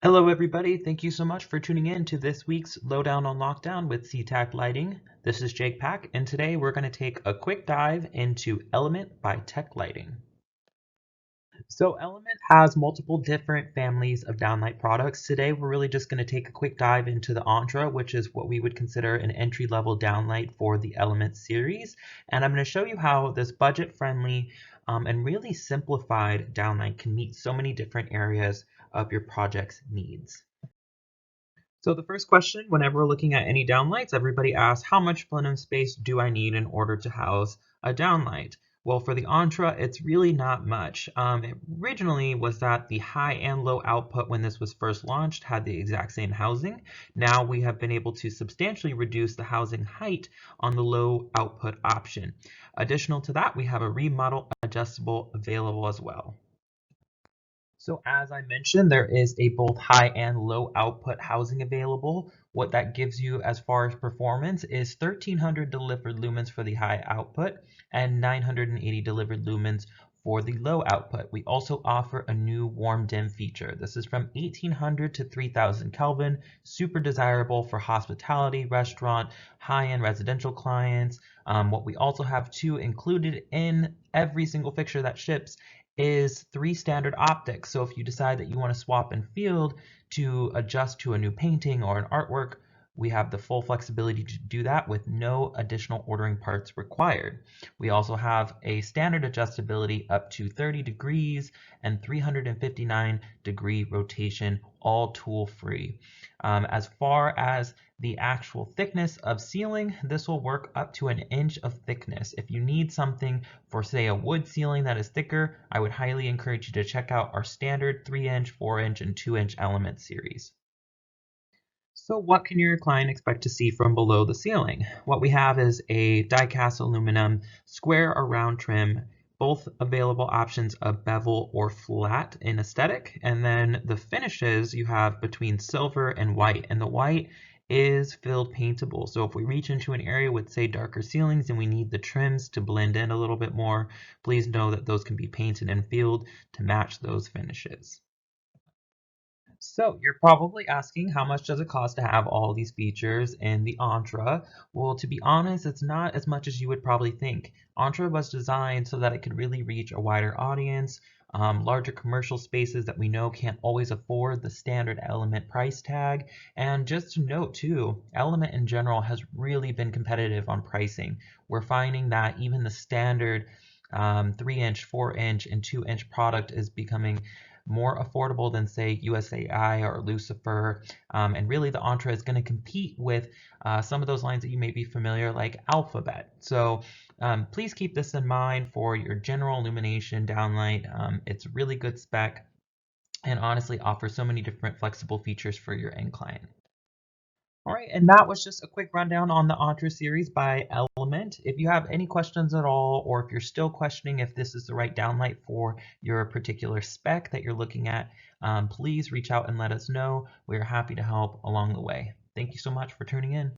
Hello, everybody. Thank you so much for tuning in to this week's Lowdown on Lockdown with CTAC Lighting. This is Jake Pack, and today we're going to take a quick dive into Element by Tech Lighting. So Element has multiple different families of downlight products. Today we're really just going to take a quick dive into the Entra, which is what we would consider an entry-level downlight for the Element series. And I'm going to show you how this budget-friendly and really simplified downlight can meet so many different areas of your project's needs. So the first question, whenever we're looking at any downlights, everybody asks, how much plenum space do I need in order to house a downlight? Well, for the Entra, it's really not much. It originally was that the high and low output when this was first launched had the exact same housing. Now we have been able to substantially reduce the housing height on the low output option. Additional to that, we have a remodel adjustable available as well. So as I mentioned, there is a both high and low output housing available. What that gives you as far as performance is 1300 delivered lumens for the high output and 980 delivered lumens for the low output. We also offer a new warm dim feature. This is from 1800 to 3000 Kelvin, super desirable for hospitality, restaurant, high-end residential clients. What we also have too included in every single fixture that ships is 3 standard optics. So if you decide that you want to swap in field to adjust to a new painting or an artwork, we have the full flexibility to do that with no additional ordering parts required. We also have a standard adjustability up to 30 degrees and 359-degree rotation, all tool free. As far as the actual thickness of ceiling, this will work up to an inch of thickness. If you need something for, say, a wood ceiling that is thicker, I would highly encourage you to check out our standard 3-inch, 4-inch, and 2-inch Element series. So what can your client expect to see from below the ceiling? What we have is a die-cast aluminum square or round trim, both available options of bevel or flat in aesthetic. And then the finishes you have between silver and white. And the white is filled paintable. So if we reach into an area with, say, darker ceilings and we need the trims to blend in a little bit more, please know that those can be painted and filled to match those finishes. So you're probably asking, how much does it cost to have all these features in the Entra? Well, to be honest, it's not as much as you would probably think. Entra was designed so that it could really reach a wider audience, larger commercial spaces that we know can't always afford the standard Element price tag. And just to note too, Element in general has really been competitive on pricing. We're finding that even the standard 3-inch, 4-inch, and 2-inch product is becoming more affordable than, say, USAI or Lucifer. And really, the Entra is going to compete with some of those lines that you may be familiar, like Alphabet. So please keep this in mind for your general illumination downlight. It's really good spec and honestly offers so many different flexible features for your end client. All right, and that was just a quick rundown on the Entra series by Element. If you have any questions at all, or if you're still questioning if this is the right downlight for your particular spec that you're looking at, please reach out and let us know. We're happy to help along the way. Thank you so much for tuning in.